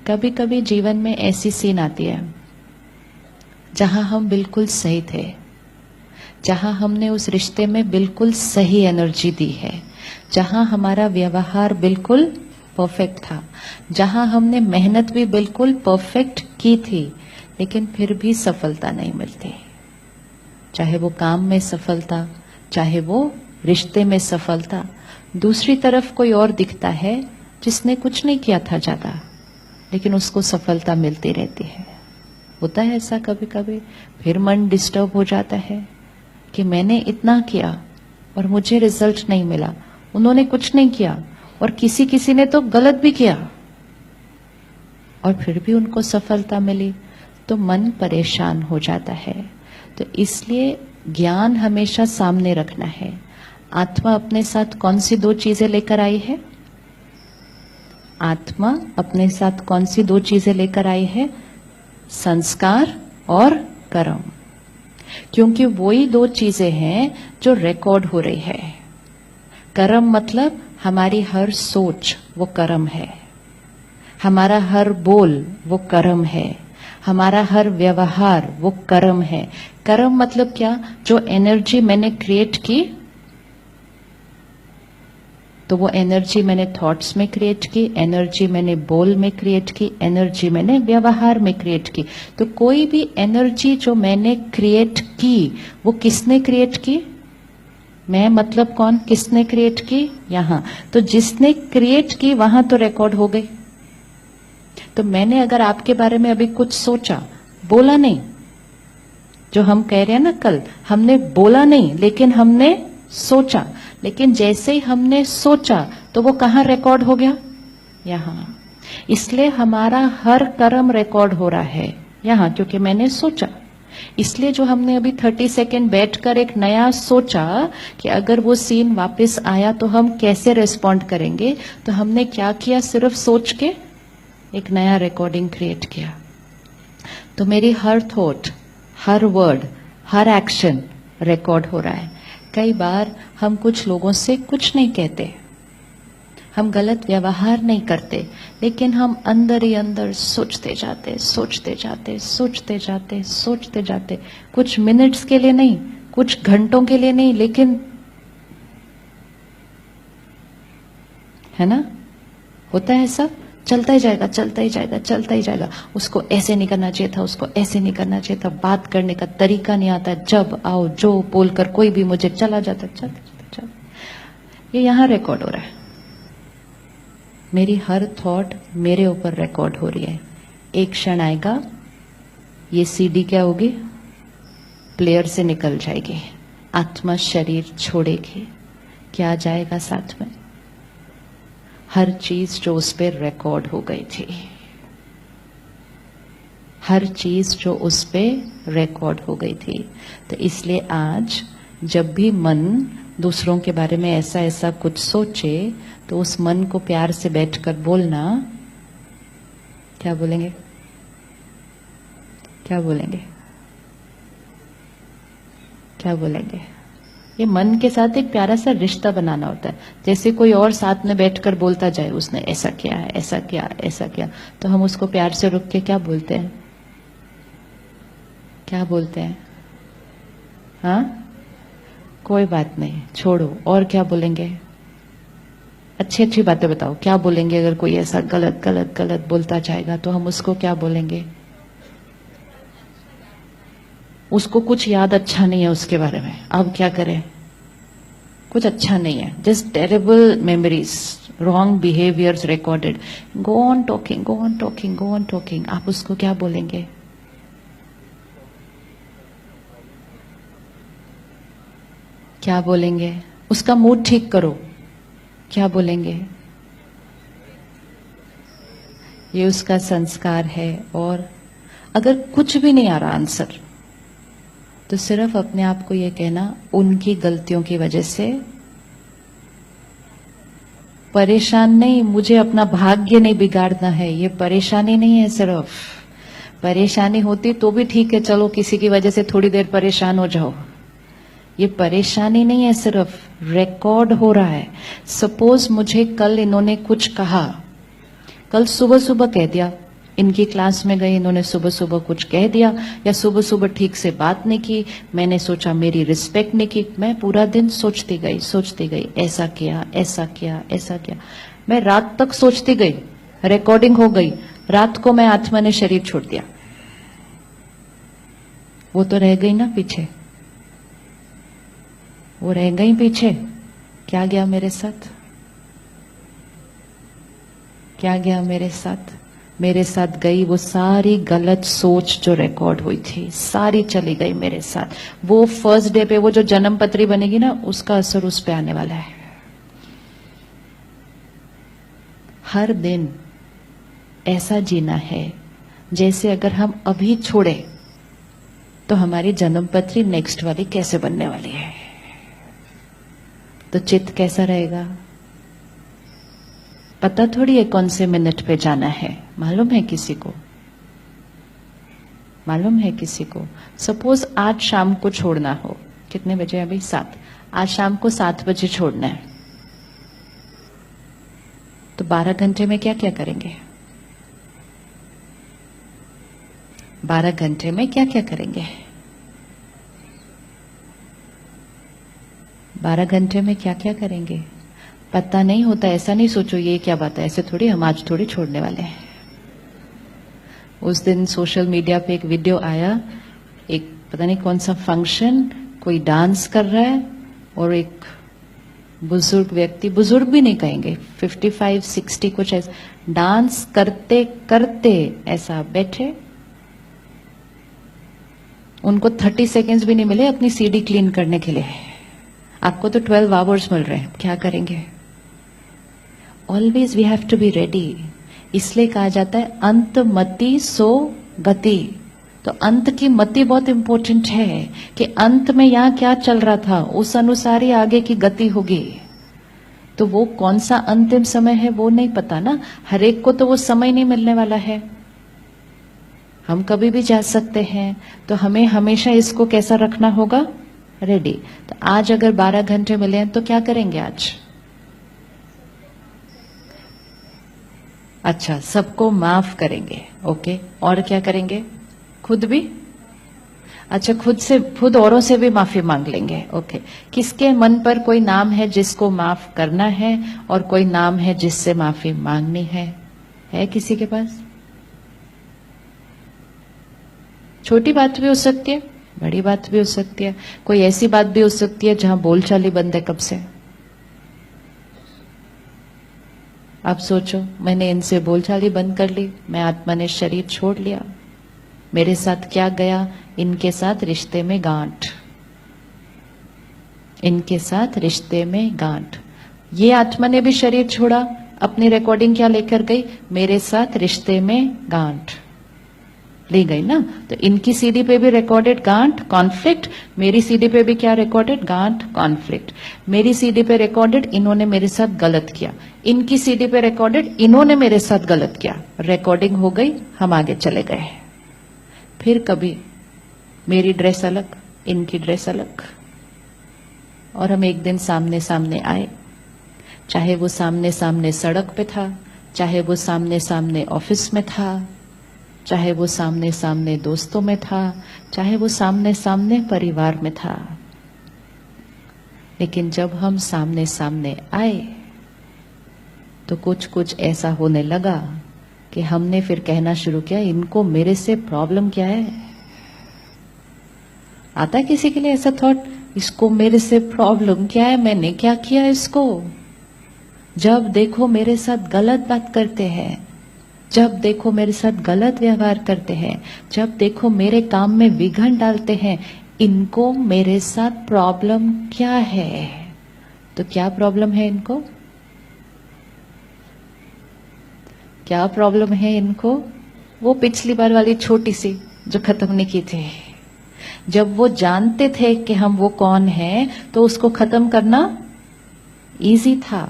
कभी कभी जीवन में ऐसी सीन आती है जहां हम बिल्कुल सही थे, जहां हमने उस रिश्ते में बिल्कुल सही एनर्जी दी है, जहां हमारा व्यवहार बिल्कुल परफेक्ट था, जहां हमने मेहनत भी बिल्कुल परफेक्ट की थी, लेकिन फिर भी सफलता नहीं मिलती। चाहे वो काम में सफलता, चाहे वो रिश्ते में सफलता, दूसरी तरफ कोई और दिखता है जिसने कुछ नहीं किया था ज्यादा, लेकिन उसको सफलता मिलती रहती है। होता है ऐसा कभी कभी। फिर मन डिस्टर्ब हो जाता है कि मैंने इतना किया और मुझे रिजल्ट नहीं मिला, उन्होंने कुछ नहीं किया और किसी किसी ने तो गलत भी किया और फिर भी उनको सफलता मिली, तो मन परेशान हो जाता है। तो इसलिए ज्ञान हमेशा सामने रखना है। आत्मा अपने साथ कौन सी दो चीजें लेकर आई है? आत्मा अपने साथ कौन सी दो चीजें लेकर आई है? संस्कार और कर्म। क्योंकि वही दो चीजें हैं जो रिकॉर्ड हो रही है। कर्म मतलब हमारी हर सोच वो कर्म है, हमारा हर बोल वो कर्म है, हमारा हर व्यवहार वो कर्म है। कर्म मतलब क्या? जो एनर्जी मैंने क्रिएट की, तो वो एनर्जी मैंने थॉट्स में क्रिएट की, एनर्जी मैंने बोल में क्रिएट की, एनर्जी मैंने व्यवहार में क्रिएट की। तो कोई भी एनर्जी जो मैंने क्रिएट की, वो किसने क्रिएट की? मैं मतलब कौन? किसने क्रिएट की? यहां। तो जिसने क्रिएट की वहां तो रिकॉर्ड हो गई। तो मैंने अगर आपके बारे में अभी कुछ सोचा, बोला नहीं, जो हम कह रहे हैं ना कल, हमने बोला नहीं लेकिन हमने सोचा, लेकिन जैसे ही हमने सोचा तो वो कहां रिकॉर्ड हो गया? यहां। इसलिए हमारा हर कर्म रिकॉर्ड हो रहा है यहां, क्योंकि मैंने सोचा। इसलिए जो हमने अभी 30 सेकेंड बैठकर एक नया सोचा कि अगर वो सीन वापस आया तो हम कैसे रिस्पॉन्ड करेंगे, तो हमने क्या किया? सिर्फ सोच के एक नया रिकॉर्डिंग क्रिएट किया। तो मेरी हर थॉट, हर वर्ड, हर एक्शन रिकॉर्ड हो रहा है। कई बार हम कुछ लोगों से कुछ नहीं कहते, हम गलत व्यवहार नहीं करते, लेकिन हम अंदर ही अंदर सोचते जाते, सोचते जाते, सोचते जाते, सोचते जाते। कुछ मिनट्स के लिए नहीं, कुछ घंटों के लिए नहीं, लेकिन है ना, होता है ऐसा। चलता ही जाएगा, चलता ही जाएगा, चलता ही जाएगा। उसको ऐसे नहीं करना चाहिए था, उसको ऐसे नहीं करना चाहिए था, बात करने का तरीका नहीं आता, जब आओ जो बोलकर कोई भी मुझे चला जाता, चल चल चल। ये यहां रिकॉर्ड हो रहा है। मेरी हर थॉट मेरे ऊपर रिकॉर्ड हो रही है। एक क्षण आएगा, ये सीडी क्या होगी? प्लेयर से निकल जाएगी, आत्मा शरीर छोड़ेगी। क्या जाएगा साथ में? हर चीज जो उस पर रिकॉर्ड हो गई थी, हर चीज जो उस पर रिकॉर्ड हो गई थी। तो इसलिए आज जब भी मन दूसरों के बारे में ऐसा ऐसा कुछ सोचे, तो उस मन को प्यार से बैठकर बोलना। क्या बोलेंगे? क्या बोलेंगे? क्या बोलेंगे? ये मन के साथ एक प्यारा सा रिश्ता बनाना होता है। जैसे कोई और साथ में बैठकर बोलता जाए, उसने ऐसा किया है, ऐसा किया, ऐसा किया, तो हम उसको प्यार से रुक के क्या बोलते हैं? क्या बोलते हैं? हाँ, कोई बात नहीं, छोड़ो। और क्या बोलेंगे? अच्छी अच्छी बातें बताओ। क्या बोलेंगे अगर कोई ऐसा गलत गलत गलत बोलता जाएगा, तो हम उसको क्या बोलेंगे? उसको कुछ याद अच्छा नहीं है उसके बारे में, अब क्या करें? कुछ अच्छा नहीं है, just terrible memories, wrong behaviours recorded. Go on talking, go on talking, go on talking. आप उसको क्या बोलेंगे? क्या बोलेंगे? उसका मूड ठीक करो। क्या बोलेंगे? ये उसका संस्कार है। और अगर कुछ भी नहीं आ रहा आंसर, तो सिर्फ अपने आप को ये कहना, उनकी गलतियों की वजह से परेशान नहीं, मुझे अपना भाग्य नहीं बिगाड़ना है। ये परेशानी नहीं है। सिर्फ परेशानी होती तो भी ठीक है, चलो किसी की वजह से थोड़ी देर परेशान हो जाओ। ये परेशानी नहीं है, सिर्फ रिकॉर्ड हो रहा है। सपोज मुझे कल इन्होंने कुछ कहा, कल सुबह सुबह कह दिया, इनकी क्लास में गई, इन्होंने सुबह सुबह कुछ कह दिया या सुबह सुबह ठीक से बात नहीं की, मैंने सोचा मेरी रिस्पेक्ट नहीं की, मैं पूरा दिन सोचती गई, ऐसा किया, ऐसा किया, ऐसा किया, मैं रात तक सोचती गई, रिकॉर्डिंग हो गई, रात को मैं आत्मा ने शरीर छोड़ दिया। वो तो रह गई ना पीछे, वो रह गई पीछे। क्या गया मेरे साथ? क्या गया मेरे साथ? मेरे साथ गई वो सारी गलत सोच जो रिकॉर्ड हुई थी, सारी चली गई मेरे साथ। वो फर्स्ट डे पे वो जो जन्म पत्री बनेगी ना, उसका असर उस पे आने वाला है। हर दिन ऐसा जीना है जैसे अगर हम अभी छोड़े तो हमारी जन्म पत्री नेक्स्ट वाली कैसे बनने वाली है। तो चित्त कैसा रहेगा? पता थोड़ी है कौन से मिनट पे जाना है, मालूम है किसी को? मालूम है किसी को? सपोज आज शाम को छोड़ना हो, कितने बजे अभी? 7। आज शाम को 7 बजे छोड़ना है, तो 12 घंटे में क्या क्या करेंगे? 12 घंटे में क्या क्या करेंगे? 12 घंटे में क्या क्या करेंगे? पता नहीं होता। ऐसा नहीं सोचो ये क्या बात है, ऐसे थोड़ी, हम आज थोड़ी छोड़ने वाले हैं। उस दिन सोशल मीडिया पे एक वीडियो आया, एक पता नहीं कौन सा फंक्शन, कोई डांस कर रहा है और एक बुजुर्ग व्यक्ति, बुजुर्ग भी नहीं कहेंगे, 55-60 कुछ ऐसा, डांस करते करते ऐसा बैठे। उनको 30 सेकेंड्स भी नहीं मिले अपनी सीडी क्लीन करने के लिए। आपको तो 12 आवर्स मिल रहे हैं, क्या करेंगे? Always we have to be ready. इसलिए कहा जाता है अंत मति सो गति। तो अंत की मति बहुत इंपॉर्टेंट है कि अंत में यहां क्या चल रहा था उस अनुसार ही आगे की गति होगी। तो वो कौन सा अंतिम समय है वो नहीं पता ना, हर एक को तो वो समय नहीं मिलने वाला है। हम कभी भी जा सकते हैं, तो हमें हमेशा इसको कैसा रखना होगा? रेडी। तो आज अगर 12 घंटे मिले हैं तो क्या करेंगे आज? अच्छा, सबको माफ करेंगे, ओके। और क्या करेंगे? खुद भी? अच्छा, खुद औरों से भी माफी मांग लेंगे, ओके। किसके मन पर कोई नाम है जिसको माफ करना है और कोई नाम है जिससे माफी मांगनी है किसी के पास? छोटी बात भी हो सकती है, बड़ी बात भी हो सकती है, कोई ऐसी बात भी हो सकती है जहां बोलचाल ही बंद है कब से। आप सोचो, मैंने इनसे बोलचाल ही बंद कर ली, मैं आत्मा ने शरीर छोड़ लिया, मेरे साथ क्या गया? इनके साथ रिश्ते में गांठ, इनके साथ रिश्ते में गांठ। ये आत्मा ने भी शरीर छोड़ा, अपनी रिकॉर्डिंग क्या लेकर गई? मेरे साथ रिश्ते में गांठ ले गई ना। तो इनकी सीडी पे भी रिकॉर्डेड गांठ कॉन्फ्लिक्ट, मेरी सीडी पे भी क्या रिकॉर्डेड? गांठ कॉन्फ्लिक्ट। मेरी सीडी पे रिकॉर्डेड इन्होंने मेरे साथ गलत किया, इनकी सीडी पे रिकॉर्डेड इन्होंने मेरे साथ गलत किया। रिकॉर्डिंग हो गई, हम आगे चले गए। फिर कभी मेरी ड्रेस अलग, इनकी ड्रेस अलग, और हम एक दिन सामने सामने आए। चाहे वो सामने सामने सड़क पे था, चाहे वो सामने सामने ऑफिस में था, चाहे वो सामने सामने दोस्तों में था, चाहे वो सामने सामने परिवार में था। लेकिन जब हम सामने सामने आए तो कुछ कुछ ऐसा होने लगा कि हमने फिर कहना शुरू किया, इनको मेरे से प्रॉब्लम क्या है? आता है किसी के लिए ऐसा थॉट, इसको मेरे से प्रॉब्लम क्या है, मैंने क्या किया इसको? जब देखो मेरे साथ गलत बात करते हैं, जब देखो मेरे साथ गलत व्यवहार करते हैं, जब देखो मेरे काम में विघ्न डालते हैं, इनको मेरे साथ प्रॉब्लम क्या है? तो क्या प्रॉब्लम है इनको? क्या प्रॉब्लम है इनको? वो पिछली बार वाली छोटी सी जो खत्म नहीं की थी। जब वो जानते थे कि हम वो कौन हैं, तो उसको खत्म करना इजी था।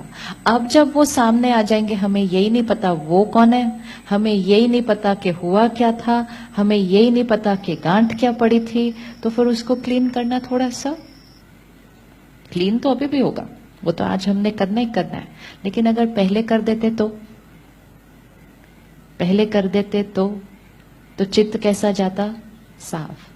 अब जब वो सामने आ जाएंगे, हमें यही नहीं पता वो कौन है, हमें यही नहीं पता कि हुआ क्या था, हमें यही नहीं पता कि गांठ क्या पड़ी थी, तो फिर उसको क्लीन करना थोड़ा सा। क्लीन तो अभी भी होगा, वो तो आज हमने करना ही करना है, लेकिन अगर पहले कर देते पहले कर देते तो चित्त कैसा जाता? साफ।